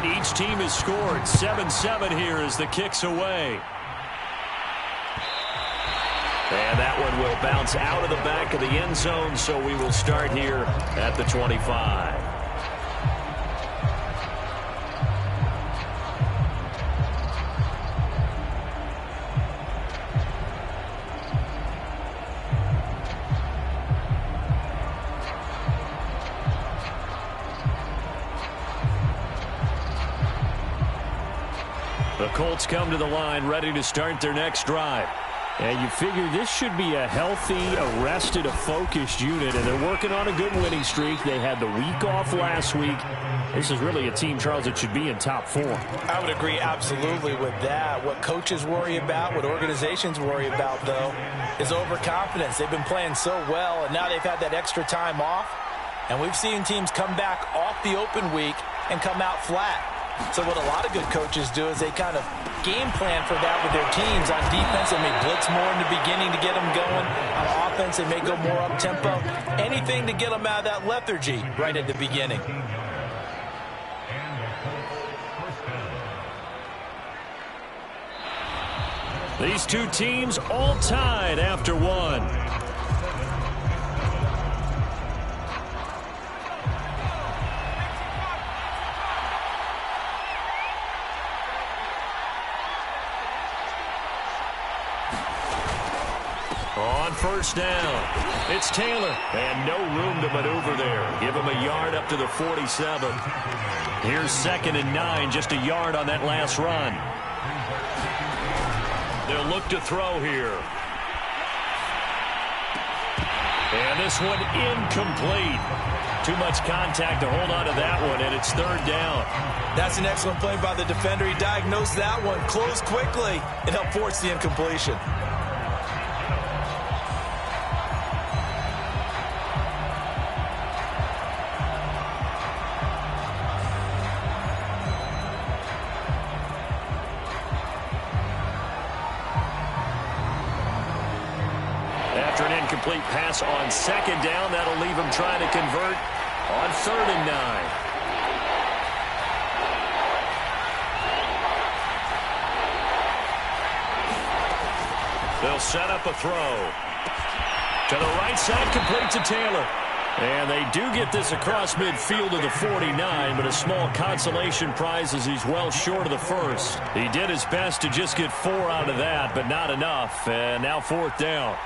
And each team has scored 7-7 here as the kick's away. And that one will bounce out of the back of the end zone, so we will start here at the 25. The Colts come to the line ready to start their next drive. And you figure this should be a healthy, arrested, a focused unit, and they're working on a good winning streak. They had the week off last week. This is really a team, Charles, that should be in top 4. I would agree absolutely with that. What coaches worry about, what organizations worry about, though, is overconfidence. They've been playing so well, and now they've had that extra time off. And we've seen teams come back off the open week and come out flat. So what a lot of good coaches do is they kind of game plan for that with their teams. On defense, they may blitz more in the beginning to get them going. On offense, they may go more up-tempo. Anything to get them out of that lethargy right at the beginning. These two teams all tied after one. On first down, it's Taylor, and no room to maneuver there. Give him a yard up to the 47. Here's 2nd and 9, just a yard on that last run. They'll look to throw here. And this one incomplete. Too much contact to hold on to that one, and it's 3rd down. That's an excellent play by the defender. He diagnosed that one, closed quickly, and helped force the incompletion. After an incomplete pass on 2nd down, that'll leave him trying to convert on 3rd and 9. They'll set up a throw. To the right side, complete to Taylor. And they do get this across midfield to the 49, but a small consolation prize as he's well short of the first. He did his best to just get 4 out of that, but not enough. And now 4th down.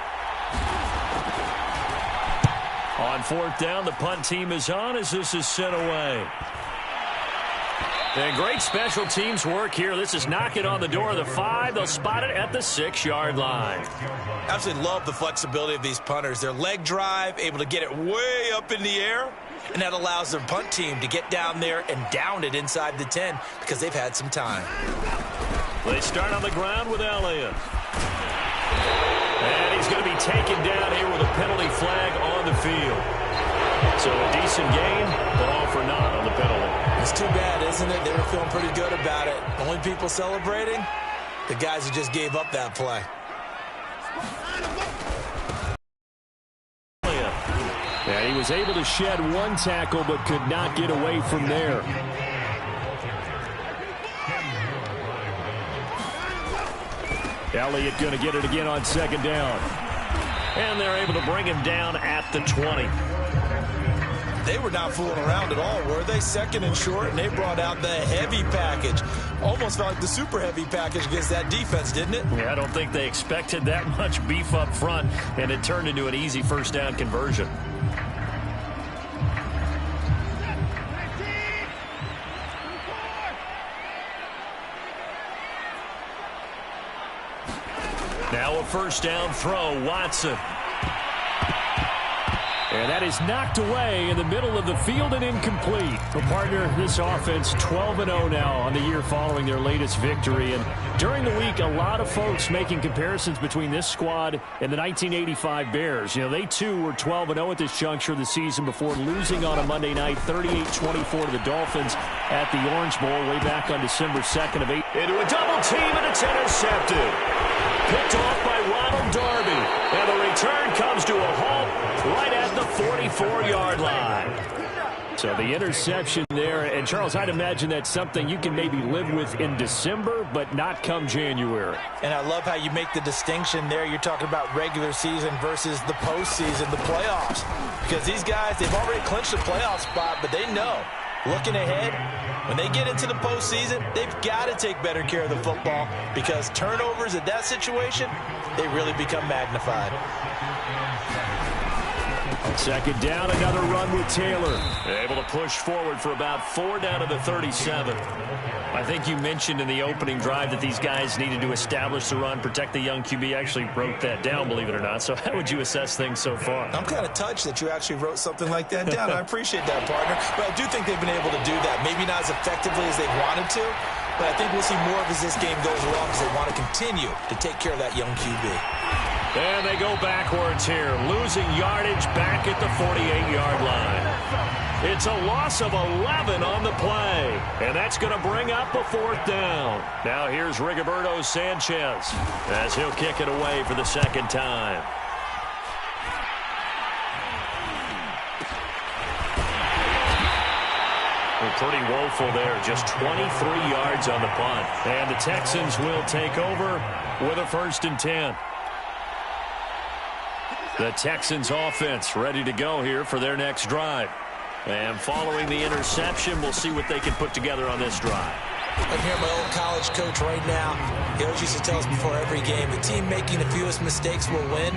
On 4th down, the punt team is on as this is sent away. And great special teams work here. This is knocking on the door of the 5. They'll spot it at the 6-yard line. Absolutely love the flexibility of these punters. Their leg drive, able to get it way up in the air, and that allows their punt team to get down there and down it inside the 10 because they've had some time. They start on the ground with Elliott. And he's going to be taken down here with a penalty flag on the field. So a decent gain, but all for naught on the penalty. It's too bad, isn't it? They were feeling pretty good about it. Only people celebrating, the guys who just gave up that play. Yeah, he was able to shed one tackle, but could not get away from there. Elliott going to get it again on 2nd down. And they're able to bring him down at the 20. They were not fooling around at all, were they? 2nd and short, and they brought out the heavy package. Almost felt like the super heavy package against that defense, didn't it? Yeah, I don't think they expected that much beef up front, and it turned into an easy 1st down conversion. Now a 1st down throw, Watson. And that is knocked away in the middle of the field and incomplete. Well, partner, this offense 12-0 now on the year following their latest victory. And during the week, a lot of folks making comparisons between this squad and the 1985 Bears. You know, they too were 12-0 at this juncture of the season before losing on a Monday night 38-24 to the Dolphins at the Orange Bowl way back on December 2nd of 8. Into a double team, and it's intercepted. Picked off by Ronald Darby. And the return comes to a halt right at the 44-yard line. So the interception there, and Charles, I'd imagine that's something you can maybe live with in December, but not come January. And I love how you make the distinction there. You're talking about regular season versus the postseason, the playoffs. Because these guys, they've already clinched the playoff spot, but they know, looking ahead, when they get into the postseason, they've got to take better care of the football because turnovers in that situation, they really become magnified. Second down, another run with Taylor. Able to push forward for about 4 down to the 37. I think you mentioned in the opening drive that these guys needed to establish the run, protect the young QB. I actually wrote that down, believe it or not. So how would you assess things so far? I'm kind of touched that you actually wrote something like that down. I appreciate that, partner. But I do think they've been able to do that. Maybe not as effectively as they wanted to, but I think we'll see more of as this game goes along because they want to continue to take care of that young QB. And they go backwards here, losing yardage back at the 48-yard line. It's a loss of 11 on the play, and that's going to bring up a 4th down. Now here's Rigoberto Sanchez as he'll kick it away for the second time. Pretty woeful there, just 23 yards on the punt. And the Texans will take over with a 1st and 10. The Texans offense ready to go here for their next drive. And following the interception, we'll see what they can put together on this drive. I'm here, my old college coach right now. He always used to tell us before every game, the team making the fewest mistakes will win.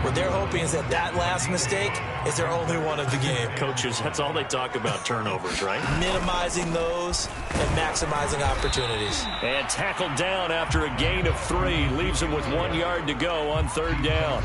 What they're hoping is that that last mistake is their only one of the game. Coaches, that's all they talk about, turnovers, right? Minimizing those and maximizing opportunities. And tackled down after a gain of 3. Leaves him with 1 yard to go on 3rd down.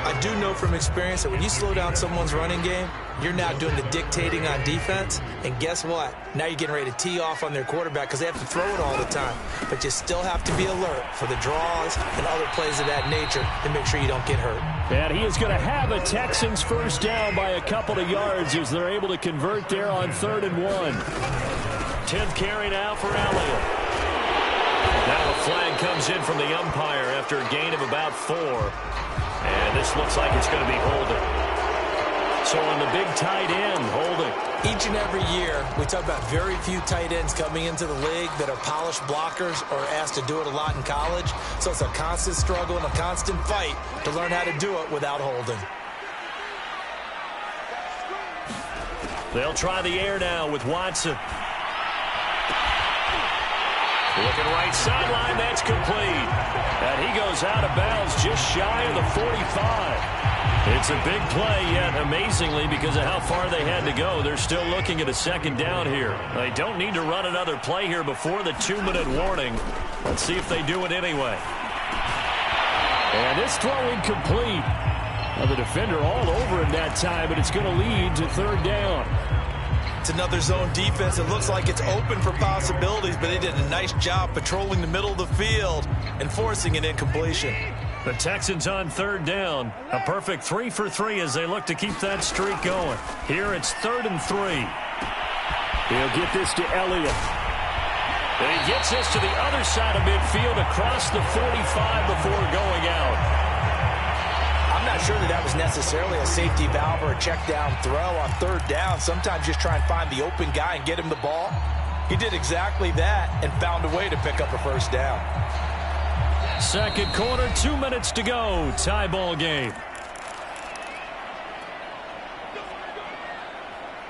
I do know from experience that when you slow down someone's running game, you're now doing the dictating on defense. And guess what? Now you're getting ready to tee off on their quarterback because they have to throw it all the time. But you still have to be alert for the draws and other plays of that nature to make sure you don't get hurt. And he is going to have a Texans 1st down by a couple of yards as they're able to convert there on 3rd and 1. 10th carry now for Elliott. Now a flag comes in from the umpire after a gain of about 4. And this looks like it's going to be holding. So on the big tight end, holding. Each and every year, we talk about very few tight ends coming into the league that are polished blockers or asked to do it a lot in college. So it's a constant struggle and a constant fight to learn how to do it without holding. They'll try the air now with Watson. Looking right sideline, that's complete. And he goes out of bounds just shy of the 45. It's a big play, yet amazingly, because of how far they had to go, they're still looking at a 2nd down here. They don't need to run another play here before the 2-minute warning. Let's see if they do it anyway. And this throw incomplete. Now the defender all over him that time, but it's going to lead to 3rd down. It's another zone defense. It looks like it's open for possibilities, but they did a nice job patrolling the middle of the field and forcing an incompletion. The Texans on 3rd down. A perfect 3 for 3 as they look to keep that streak going. Here it's 3rd and 3. He'll get this to Elliott. And he gets this to the other side of midfield across the 45 before going out. I'm not sure that was necessarily a safety valve or a check down throw on 3rd down. Sometimes just try and find the open guy and get him the ball. He did exactly that and found a way to pick up a 1st down. Second quarter, 2 minutes to go. Tie ball game.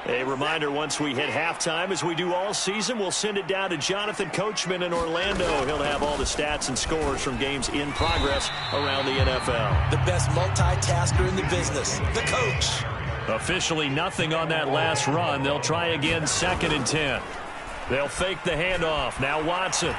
A reminder, once we hit halftime, as we do all season, we'll send it down to Jonathan Coachman in Orlando. He'll have all the stats and scores from games in progress around the NFL. The best multitasker in the business, the coach. Officially nothing on that last run. They'll try again, 2nd and 10. They'll fake the handoff. Now Watson.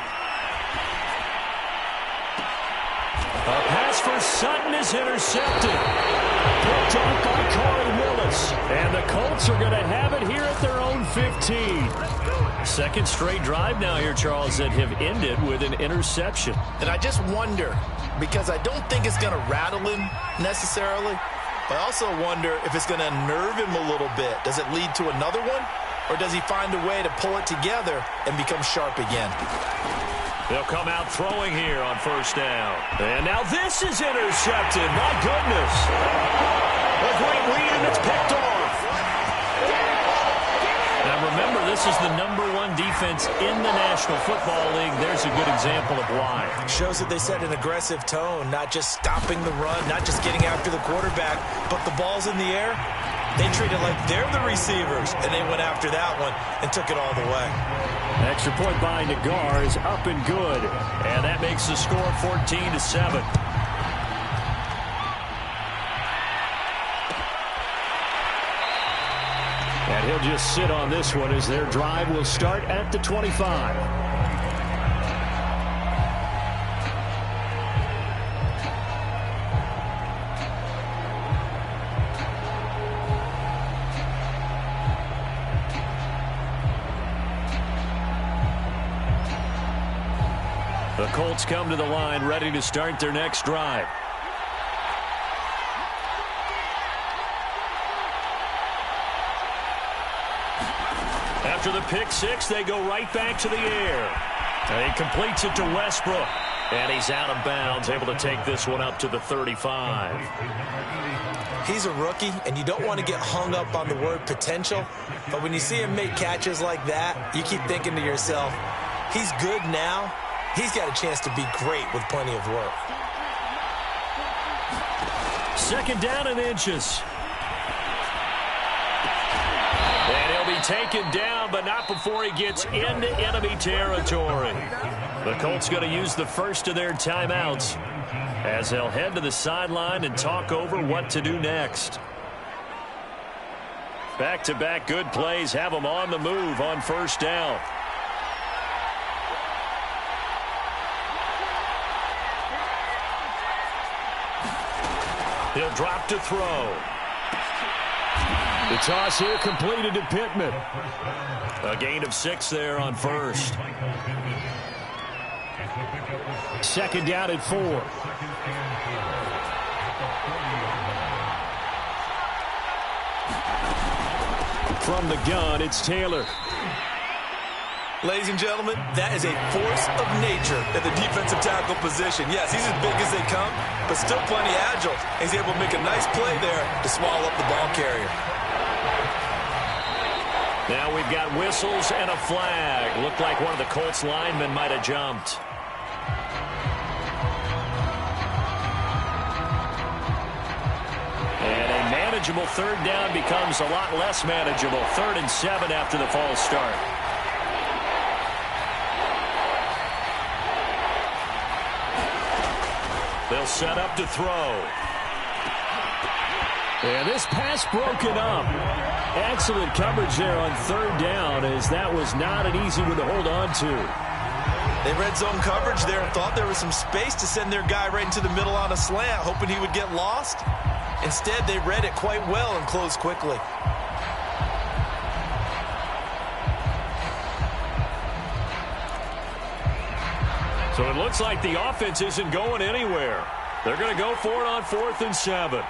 A pass for Sutton is intercepted. Picked off by Corey Willis. And the Colts are going to have it here at their own 15. Second straight drive now here, Charles, that have ended with an interception. And I just wonder, because I don't think it's going to rattle him necessarily, but I also wonder if it's going to unnerve him a little bit. Does it lead to another one? Or does he find a way to pull it together and become sharp again? They'll come out throwing here on 1st down. And now this is intercepted. My goodness. A great read, and it's picked off. this is the #1 defense in the National Football League. There's a good example of why. Shows that they set an aggressive tone, not just stopping the run, not just getting after the quarterback, but the ball's in the air. They treat it like they're the receivers, and they went after that one and took it all the way. Extra point by Nagar is up and good. And that makes the score 14-7. And he'll just sit on this one as their drive will start at the 25. The Colts come to the line ready to start their next drive. After the pick six, they go right back to the air. And he completes it to Westbrook. And he's out of bounds, able to take this one up to the 35. He's a rookie, and you don't want to get hung up on the word potential. But when you see him make catches like that, you keep thinking to yourself, he's good now. He's got a chance to be great with plenty of work. Second down and inches. And he'll be taken down, but not before he gets into enemy territory. The Colts going to use the first of their timeouts as they'll head to the sideline and talk over what to do next. Back-to-back good plays have them on the move on first down. He'll drop to throw. The toss here completed to Pittman. A gain of 6 there on first. Second down at 4. From the gun, it's Taylor. Ladies and gentlemen, that is a force of nature at the defensive tackle position. Yes, he's as big as they come, but still plenty agile. He's able to make a nice play there to swallow up the ball carrier. Now we've got whistles and a flag. Looked like one of the Colts linemen might have jumped. And a manageable third down becomes a lot less manageable. 3rd and 7 after the false start. They'll set up to throw. And this pass broken up. Excellent coverage there on 3rd down, as that was not an easy one to hold on to. They red zone coverage there and thought there was some space to send their guy right into the middle on a slant, hoping he would get lost. Instead, they read it quite well and closed quickly. So it looks like the offense isn't going anywhere. They're going to go for it on 4th and 7.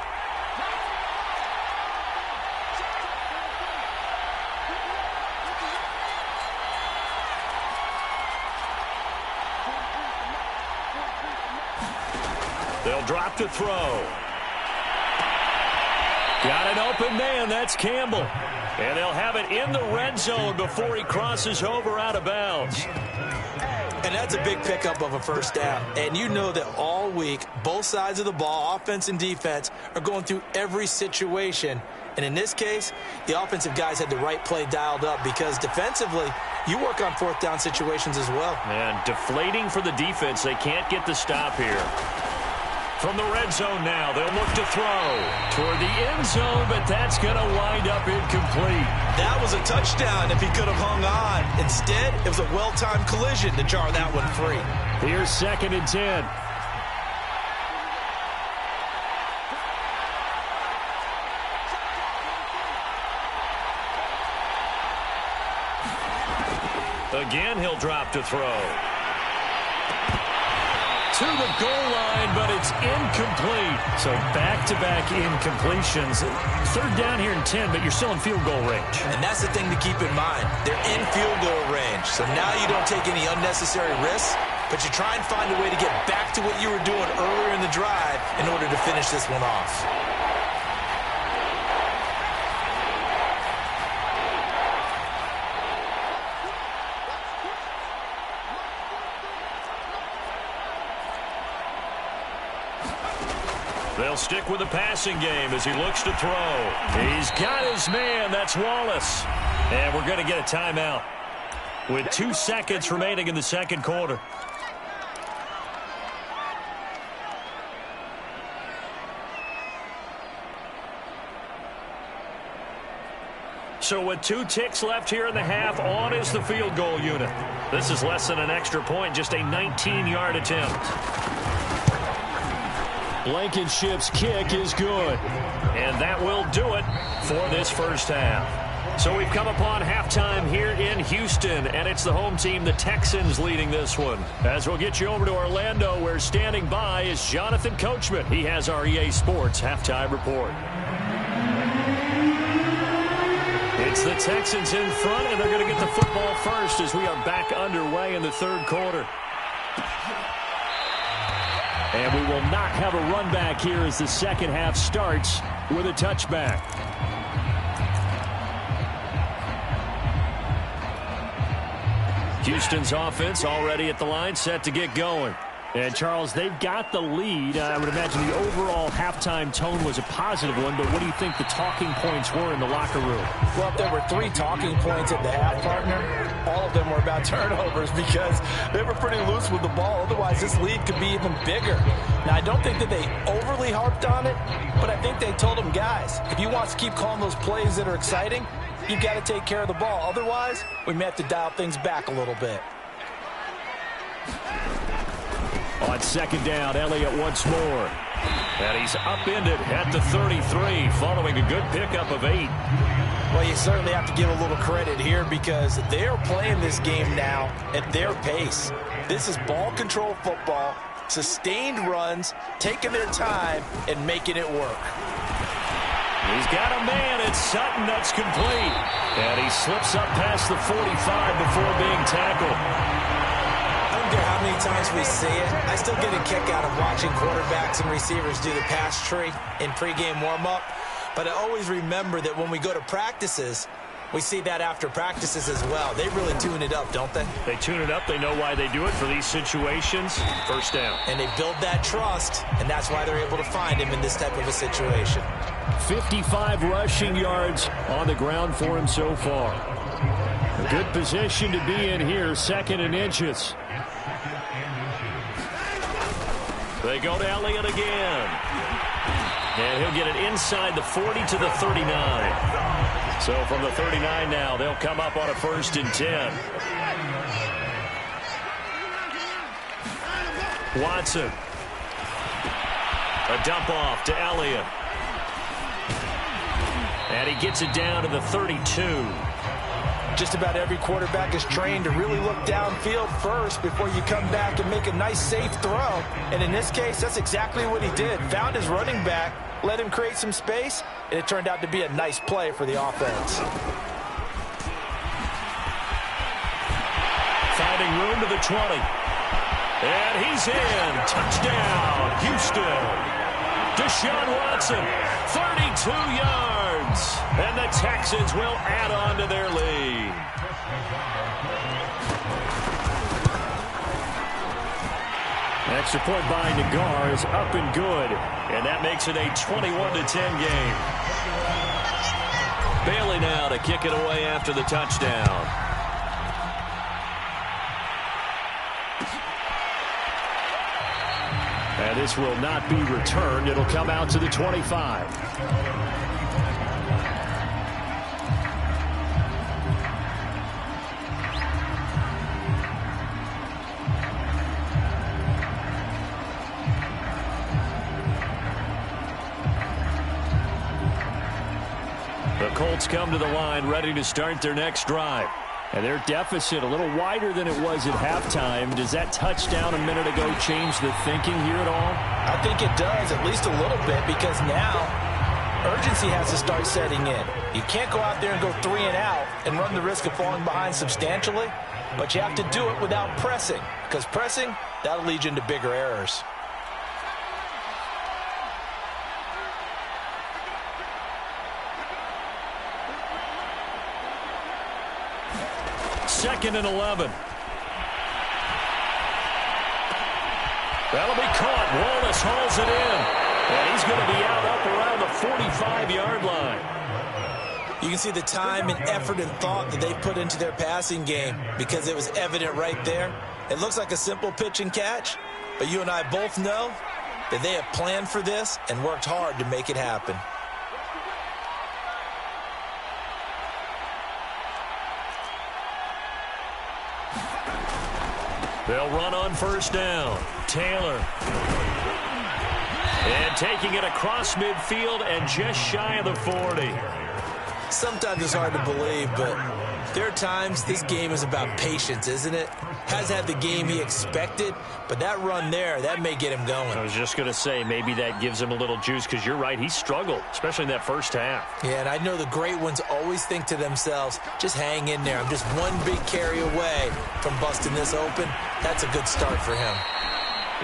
They'll drop to throw. Got an open man. That's Campbell. And they'll have it in the red zone before he crosses over out of bounds. And that's a big pickup of a first down. And you know that all week, both sides of the ball, offense and defense, are going through every situation. And in this case, the offensive guys had the right play dialed up because defensively, you work on 4th down situations as well. And deflating for the defense. They can't get the stop here. From the red zone now, they'll look to throw toward the end zone, but that's going to wind up incomplete. That was a touchdown if he could have hung on. Instead, it was a well-timed collision to jar that one free. Here's 2nd and 10. Again, he'll drop to throw. To the goal line, but it's incomplete. So back-to-back incompletions. 3rd down here and 10, but you're still in field goal range. And that's the thing to keep in mind. They're in field goal range. So now you don't take any unnecessary risks, but you try and find a way to get back to what you were doing earlier in the drive in order to finish this one off. They'll stick with the passing game as he looks to throw. He's got his man. That's Wallace. And we're going to get a timeout with 2 seconds remaining in the second quarter. So with 2 ticks left here in the half, on is the field goal unit. This is less than an extra point, just a 19-yard attempt. Blankenship's kick is good. And that will do it for this first half. So we've come upon halftime here in Houston, and it's the home team, the Texans, leading this one. As we'll get you over to Orlando, where standing by is Jonathan Coachman. He has our EA Sports halftime report. It's the Texans in front, and they're going to get the football first as we are back underway in the third quarter. And we will not have a run back here as the second half starts with a touchback. Houston's offense already at the line, set to get going. And, Charles, they've got the lead. I would imagine the overall halftime tone was a positive one, but what do you think the talking points were in the locker room? Well, if there were 3 talking points at the half, partner, all of them were about turnovers because they were pretty loose with the ball. Otherwise, this lead could be even bigger. Now, I don't think that they overly harped on it, but I think they told them, guys, if you want to keep calling those plays that are exciting, you've got to take care of the ball. Otherwise, we may have to dial things back a little bit. On second down, Elliott once more. And he's upended at the 33 following a good pickup of 8. Well, you certainly have to give a little credit here because they're playing this game now at their pace. This is ball control football, sustained runs, taking their time, and making it work. He's got a man. It's Sutton. That's complete. And he slips up past the 45 before being tackled. I don't care how many times we see it. I still get a kick out of watching quarterbacks and receivers do the pass tree in pregame warm-up. But I always remember that when we go to practices, we see that after practices as well. They really tune it up, don't they? They tune it up. They know why they do it for these situations. First down. And they build that trust, and that's why they're able to find him in this type of a situation. 55 rushing yards on the ground for him so far. A good position to be in here, 2nd and inches. They go to Elliott again. And he'll get it inside the 40 to the 39. So from the 39 now, they'll come up on a 1st and 10. Watson. A dump off to Elliott. And he gets it down to the 32. Just about every quarterback is trained to really look downfield first before you come back and make a nice, safe throw. And in this case, that's exactly what he did. Found his running back, let him create some space, and it turned out to be a nice play for the offense. Finding room to the 20. And he's in. Touchdown, Houston. Deshaun Watson, 32 yards. And the Texans will add on to their lead. Extra point by Nagar is up and good. And that makes it a 21-10 game. Bailey now to kick it away after the touchdown. And this will not be returned. It'll come out to the 25. The Colts come to the line ready to start their next drive. And their deficit a little wider than it was at halftime. Does that touchdown a minute ago change the thinking here at all? I think it does, at least a little bit, because now urgency has to start setting in. You can't go out there and go 3 and out and run the risk of falling behind substantially, but you have to do it without pressing, because pressing, that'll lead you into bigger errors. Second and 11. That'll be caught. Wallace hauls it in. And he's going to be out up around the 45-yard line. You can see the time and effort and thought that they put into their passing game because it was evident right there. It looks like a simple pitch and catch, but you and I both know that they have planned for this and worked hard to make it happen. They'll run on first down. Taylor. And taking it across midfield and just shy of the 40. Sometimes it's hard to believe, but there are times this game is about patience, isn't it? Has had the game he expected, but that run there, that may get him going. I was just going to say, maybe that gives him a little juice, because you're right, he struggled, especially in that first half. Yeah, and I know the great ones always think to themselves, just hang in there. I'm just one big carry away from busting this open. That's a good start for him.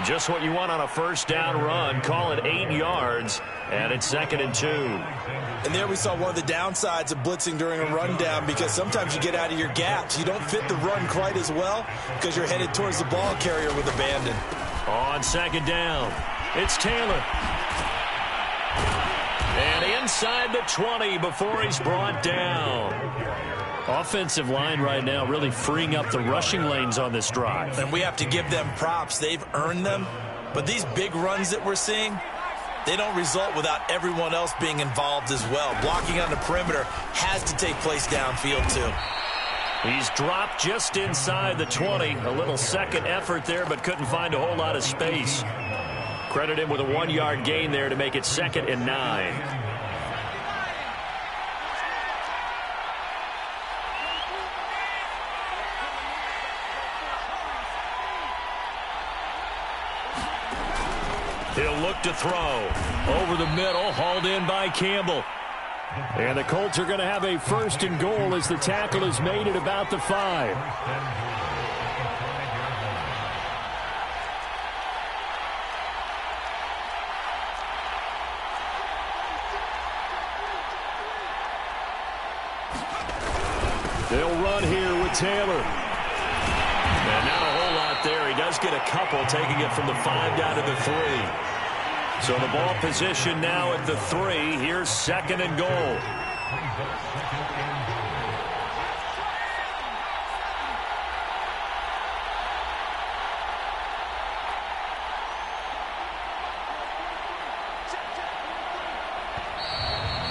Just what you want on a first down run. Call it 8 yards, and it's 2nd and 2. And there we saw one of the downsides of blitzing during a rundown, because sometimes you get out of your gaps. You don't fit the run quite as well because you're headed towards the ball carrier with abandon. On 2nd down, it's Taylor. And inside the 20 before he's brought down. Offensive line right now really freeing up the rushing lanes on this drive. And we have to give them props. They've earned them. But these big runs that we're seeing, they don't result without everyone else being involved as well. Blocking on the perimeter has to take place downfield too. He's dropped just inside the 20. A little second effort there, but couldn't find a whole lot of space. Credit him with a 1-yard gain there to make it 2nd and 9. He'll look to throw. Over the middle, hauled in by Campbell. And the Colts are going to have a 1st and goal as the tackle is made at about the 5. They'll run here with Taylor. And not a whole lot there. He does get a couple, taking it from the 5 down to the 3. So the ball position now at the 3. Here's 2nd and goal.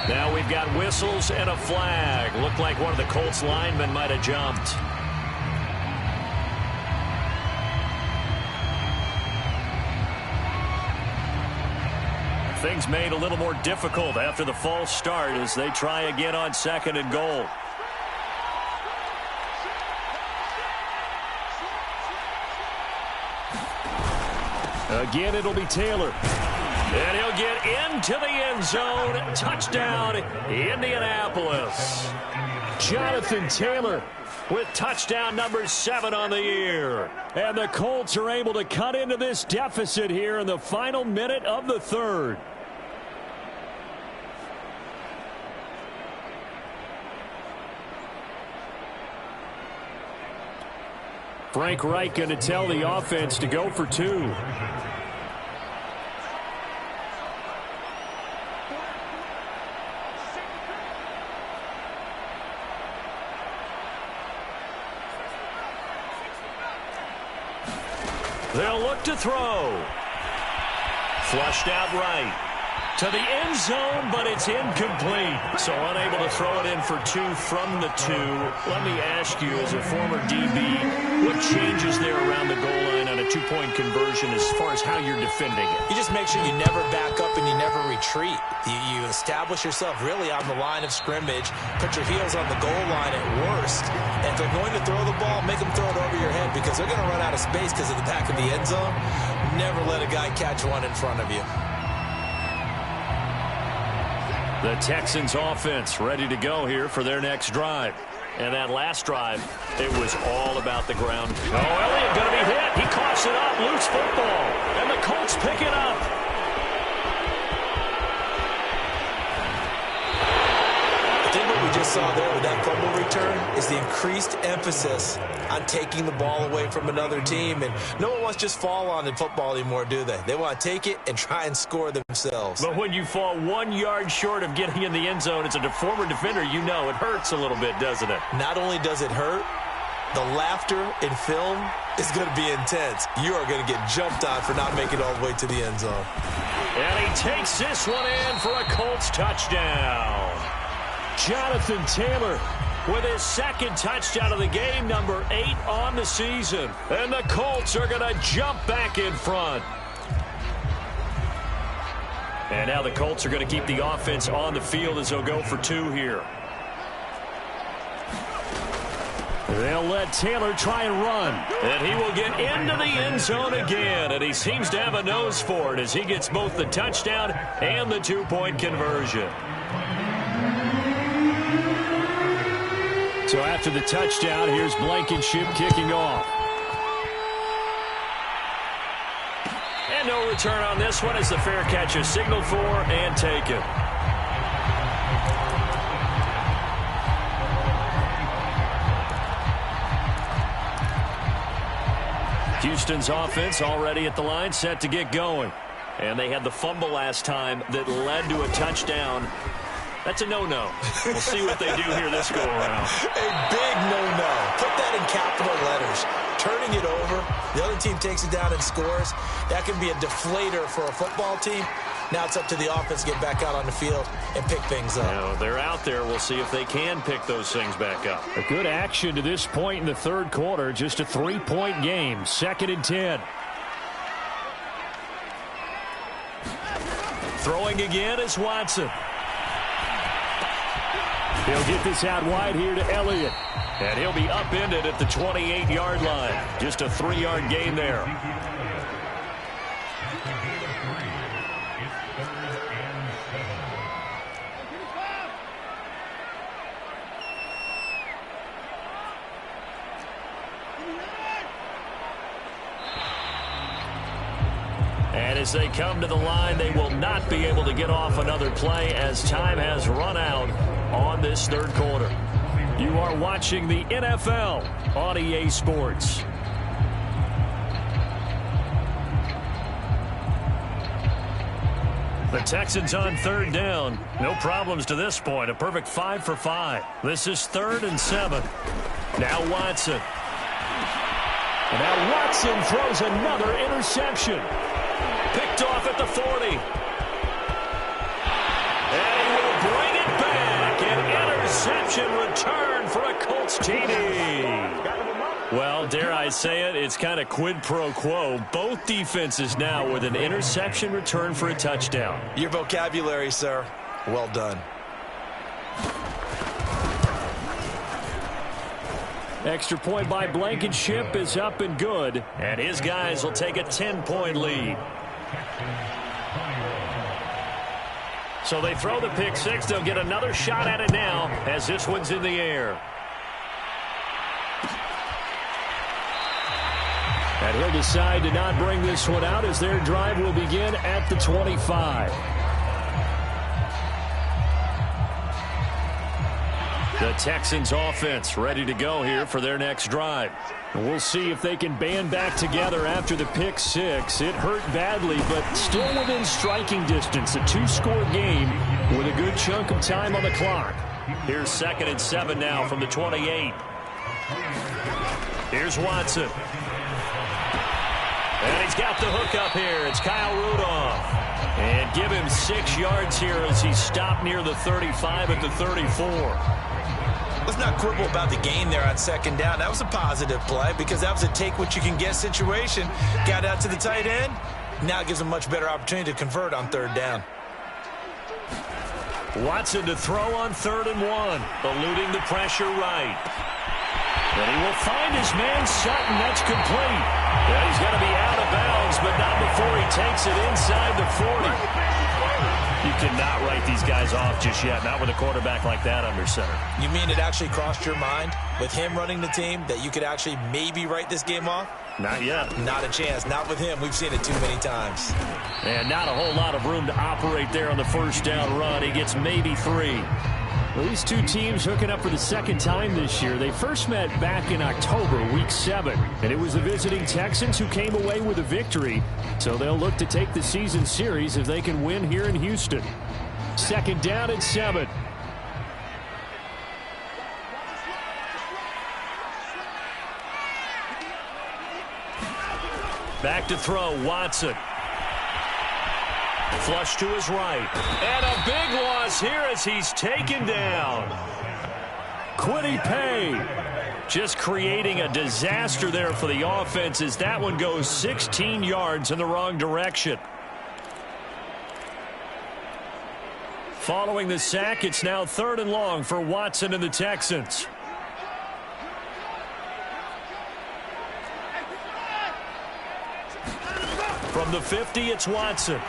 Now we've got whistles and a flag. Looked like one of the Colts linemen might have jumped. Things made a little more difficult after the false start as they try again on 2nd and goal. Again, it'll be Taylor. And he'll get into the end zone. Touchdown, Indianapolis. Jonathan Taylor with touchdown number 7 on the year. And the Colts are able to cut into this deficit here in the final minute of the 3rd. Frank Reich going to tell the offense to go for 2. They'll look to throw. Flushed out right. To the end zone, but it's incomplete. So unable to throw it in for 2 from the 2. Let me ask you, as a former DB, what changes there around the goal line on a 2-point conversion as far as how you're defending it? You just make sure you never back up and you never retreat. You establish yourself really on the line of scrimmage, put your heels on the goal line at worst, and if they're going to throw the ball, make them throw it over your head because they're going to run out of space because of the back of the end zone. Never let a guy catch one in front of you. The Texans offense ready to go here for their next drive. And that last drive, it was all about the ground. Oh, Elliott going to be hit. He coughs it up. Loose football. And the Colts pick it up. I think what we just saw there with that fumble return is the increased emphasis on taking the ball away from another team. And no one wants to just fall on in football anymore, do they? They want to take it and try and score themselves. But when you fall 1 yard short of getting in the end zone as a former defender, you know it hurts a little bit, doesn't it? Not only does it hurt, the laughter in film is going to be intense. You are going to get jumped on for not making it all the way to the end zone. And he takes this one in for a Colts touchdown. Jonathan Taylor with his second touchdown of the game, number 8 on the season. And the Colts are going to jump back in front. And now the Colts are going to keep the offense on the field as they'll go for 2 here. They'll let Taylor try and run. And he will get into the end zone again. And he seems to have a nose for it as he gets both the touchdown and the 2-point conversion. So after the touchdown, here's Blankenship kicking off. And no return on this one as the fair catch is signaled for and taken. Houston's offense already at the line, set to get going. And they had the fumble last time that led to a touchdown. That's a no-no. We'll see what they do here this go-around. A big no-no. Put that in capital letters. Turning it over, the other team takes it down and scores. That can be a deflator for a football team. Now it's up to the offense to get back out on the field and pick things up. Now, they're out there. We'll see if they can pick those things back up. A good action to this point in the third quarter. Just a 3-point game. 2nd and 10. Throwing again is Watson. He'll get this out wide here to Elliott. And he'll be upended at the 28-yard line. Just a 3-yard gain there. And as they come to the line, they will not be able to get off another play as time has run out on this third quarter. You are watching the NFL on EA Sports. The Texans on 3rd down. No problems to this point. A perfect 5 for 5. This is 3rd and 7. Now Watson. And now Watson throws another interception. Picked off at the 40. And he will bring it back. An interception return for a Colts TD. Well, dare I say it, it's kind of quid pro quo. Both defenses now with an interception return for a touchdown. Your vocabulary, sir. Well done. Extra point by Blankenship is up and good. And his guys will take a 10-point lead. So they throw the pick six. They'll get another shot at it now as this one's in the air. And he'll decide to not bring this one out as their drive will begin at the 25. The Texans offense ready to go here for their next drive. We'll see if they can band back together after the pick six. It hurt badly, but still within striking distance. A 2-score game with a good chunk of time on the clock. Here's 2nd and 7 now from the 28. Here's Watson. And he's got the hook up here. It's Kyle Rudolph. And give him 6 yards here as he stopped near the 35 at the 34. Let's not quibble about the gain there on 2nd down. That was a positive play because that was a take-what-you-can-get situation. Got out to the tight end. Now it gives him a much better opportunity to convert on 3rd down. Watson to throw on 3rd and 1. Eluding the pressure right. And he will find his man Sutton. That's complete. And he's going to be out of bounds, but not before he takes it inside the 40. You cannot write these guys off just yet, not with a quarterback like that under center. You mean it actually crossed your mind with him running the team that you could actually maybe write this game off? Not yet. Not a chance. Not with him. We've seen it too many times. And not a whole lot of room to operate there on the 1st down run. He gets maybe 3. Well, these two teams hooking up for the second time this year. They first met back in October, Week 7, and it was the visiting Texans who came away with a victory. So they'll look to take the season series if they can win here in Houston. Second down and 7. Back to throw, Watson. Flush to his right. And a big loss here as he's taken down. Kwity Paye just creating a disaster there for the offense as that one goes 16 yards in the wrong direction. Following the sack, it's now 3rd and long for Watson and the Texans. From the 50, it's Watson.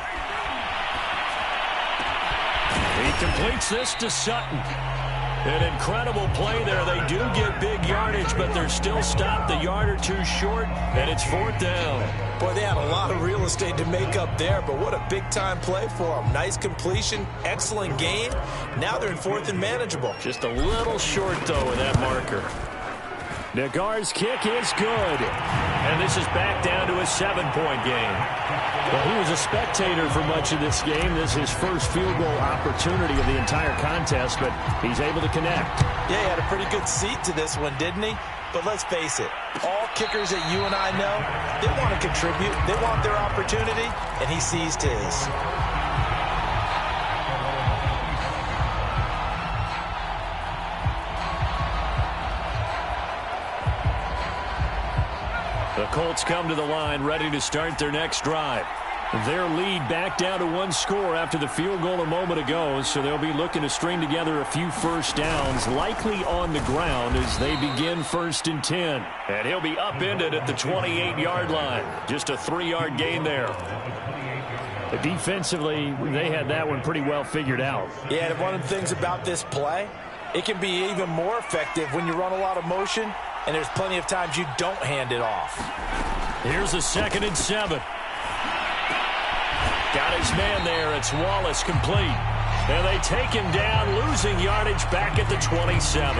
He completes this to Sutton. An incredible play there. They do get big yardage, but they're still stopped a yard or two short, and it's 4th down. Boy, they had a lot of real estate to make up there, but what a big-time play for them. Nice completion, excellent gain. Now they're in 4th and manageable. Just a little short, though, with that marker. Nagar's kick is good. And this is back down to a 7-point game. Well, he was a spectator for much of this game. This is his first field goal opportunity of the entire contest, but he's able to connect. Yeah, he had a pretty good seat to this one, didn't he? But let's face it, all kickers that you and I know, they want to contribute. They want their opportunity, and he seized his. The Colts come to the line ready to start their next drive. Their lead back down to 1 score after the field goal a moment ago, so they'll be looking to string together a few first downs, likely on the ground as they begin 1st and 10. And he'll be upended at the 28-yard line. Just a 3-yard gain there. Defensively, they had that one pretty well figured out. Yeah, and one of the things about this play, it can be even more effective when you run a lot of motion, and there's plenty of times you don't hand it off. Here's a 2nd and 7. Got his man there. It's Wallace complete. And they take him down, losing yardage back at the 27.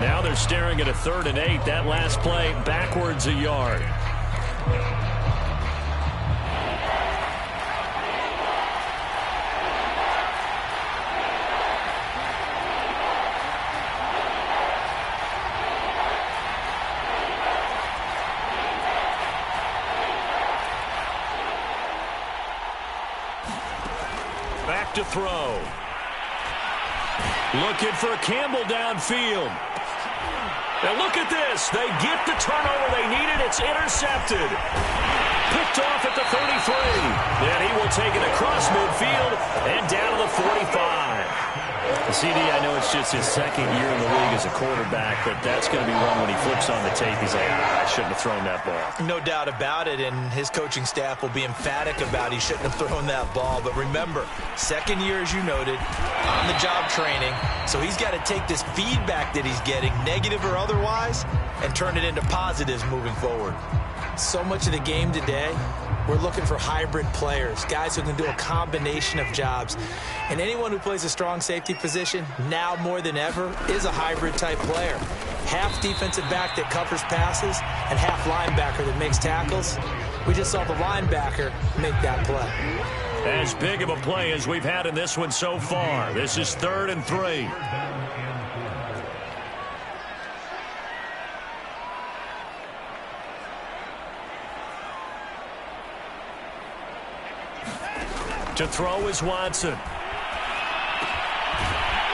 Now they're staring at a 3rd and 8. That last play backwards a yard. Back to throw. Looking for Campbell downfield. And look at this. They get the turnover they needed. It's intercepted. Picked off at the 33. And he will take it across midfield and down to the 45. CD, I know it's just his 2nd year in the league as a quarterback, but that's going to be one when he flips on the tape. He's like, I shouldn't have thrown that ball. No doubt about it, and his coaching staff will be emphatic about he shouldn't have thrown that ball. But remember, 2nd year, as you noted, on-the-job training, so he's got to take this feedback that he's getting, negative or otherwise, and turn it into positives moving forward. So much of the game today, we're looking for hybrid players, guys who can do a combination of jobs. And anyone who plays a strong safety position, now more than ever, is a hybrid-type player. Half defensive back that covers passes and half linebacker that makes tackles. We just saw the linebacker make that play. As big of a play as we've had in this one so far. This is 3rd and 3. To throw is Watson.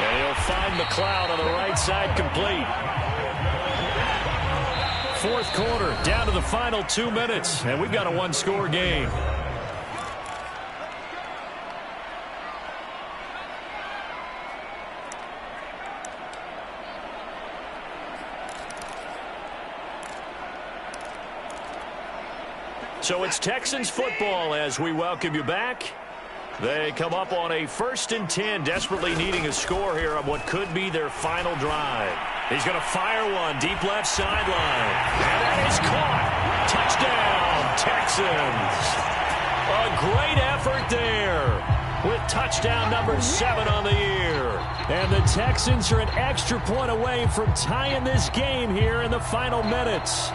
And he'll find McLeod on the right side complete. 4th quarter, down to the final 2 minutes, and we've got a 1-score game. So it's Texans football as we welcome you back. They come up on a 1st and 10, desperately needing a score here on what could be their final drive. He's going to fire one, deep left sideline. And that is caught. Touchdown, Texans. A great effort there. with touchdown number 7 on the year. And the Texans are an extra point away from tying this game here in the final minutes.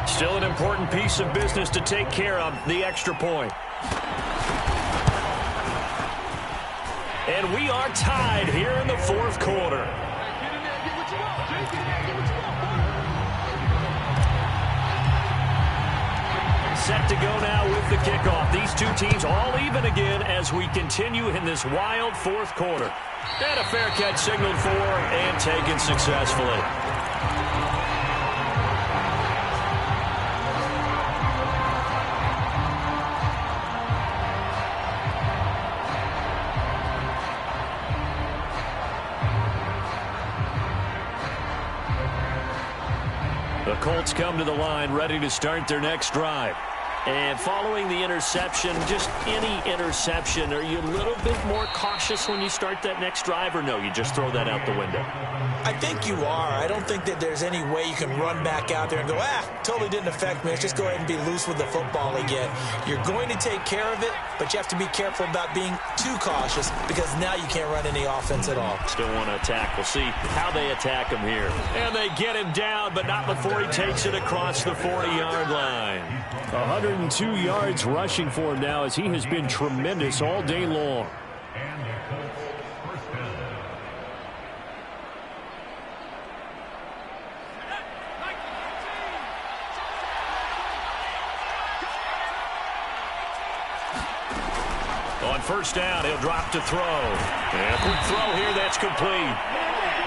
Still an important piece of business to take care of, the extra point. And we are tied here in the fourth quarter. Set to go now with the kickoff. These two teams all even again as we continue in this wild fourth quarter. And a fair catch signaled for and taken successfully. The Colts come to the line ready to start their next drive. And following the interception, just any interception, are you a little bit more cautious when you start that next drive, or no, you just throw that out the window? I think you are. I don't think that there's any way you can run back out there and go, totally didn't affect me. Let's just go ahead and be loose with the football again. You're going to take care of it, but you have to be careful about being too cautious because now you can't run any offense at all. Still want to attack. We'll see how they attack him here. And they get him down, but not before he takes it across the 40-yard line. 102 yards rushing for him now as he has been tremendous all day long. On first down, he'll drop to throw. And a quick throw here, that's complete.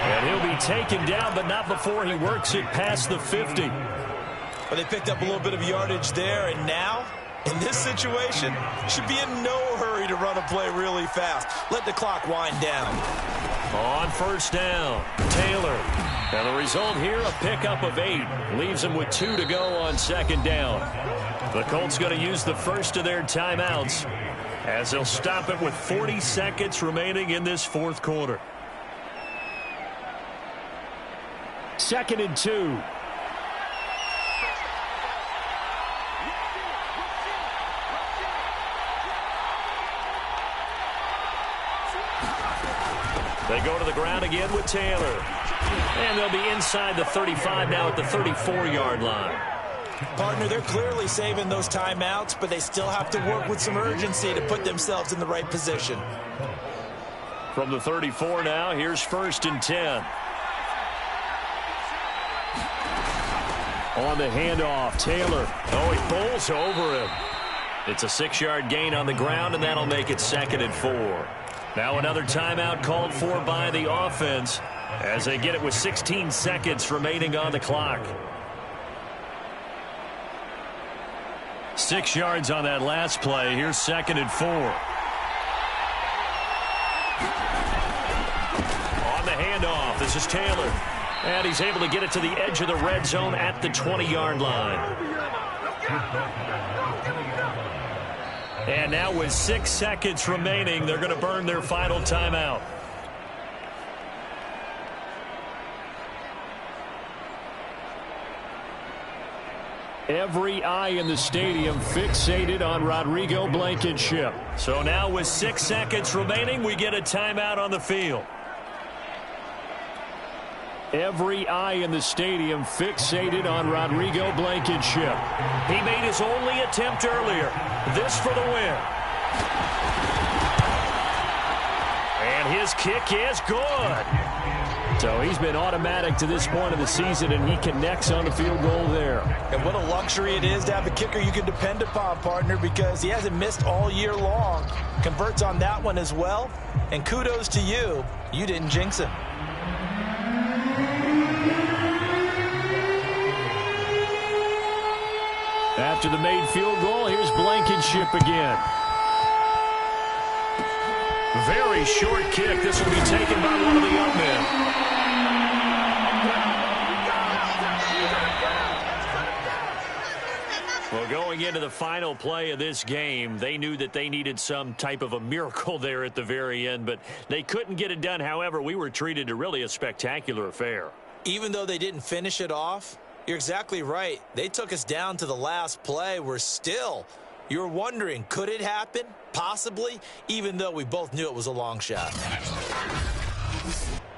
And he'll be taken down, but not before he works it past the 50. Well, they picked up a little bit of yardage there, and now, in this situation, should be in no hurry to run a play really fast. Let the clock wind down. On first down, Taylor. And the result here, a pickup of 8. Leaves him with 2 to go on second down. The Colts going to use the first of their timeouts as they'll stop it with 40 seconds remaining in this fourth quarter. 2nd and 2. They go to the ground again with Taylor. And they'll be inside the 35 now at the 34-yard line. Partner, they're clearly saving those timeouts, but they still have to work with some urgency to put themselves in the right position. From the 34 now, here's 1st and 10. On the handoff, Taylor. Oh, he bowls over him. It's a 6-yard gain on the ground, and that'll make it 2nd and 4. Now another timeout called for by the offense as they get it with 16 seconds remaining on the clock. 6 yards on that last play. Here's 2nd and 4. On the handoff, this is Taylor. And he's able to get it to the edge of the red zone at the 20-yard line. And now with 6 seconds remaining, they're going to burn their final timeout. Every eye in the stadium fixated on Rodrigo Blankenship. So now with 6 seconds remaining, we get a timeout on the field. Every eye in the stadium fixated on Rodrigo Blankenship. He made his only attempt earlier. This for the win. And his kick is good. So he's been automatic to this point of the season, and he connects on the field goal there. And what a luxury it is to have a kicker you can depend upon, partner, because he hasn't missed all year long. Converts on that one as well. And kudos to you. You didn't jinx him. After the made field goal, here's Blankenship again. Very short kick. This will be taken by one of the up men. Well, going into the final play of this game, they knew that they needed some type of a miracle there at the very end, but they couldn't get it done. However, we were treated to really a spectacular affair. Even though they didn't finish it off, you're exactly right. They took us down to the last play. We're still You're wondering, could it happen? Possibly, even though we both knew it was a long shot.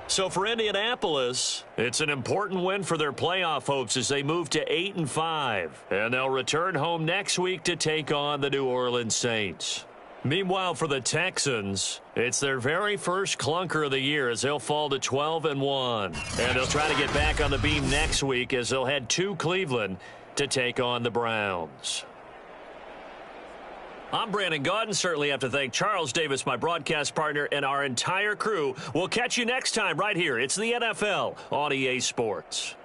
So for Indianapolis, it's an important win for their playoff hopes as they move to 8-5. And they'll return home next week to take on the New Orleans Saints. Meanwhile, for the Texans, it's their very first clunker of the year as they'll fall to 12-1. And they'll try to get back on the beam next week as they'll head to Cleveland to take on the Browns. I'm Brandon Gaudin. Certainly have to thank Charles Davis, my broadcast partner, and our entire crew. We'll catch you next time right here. It's the NFL on EA Sports.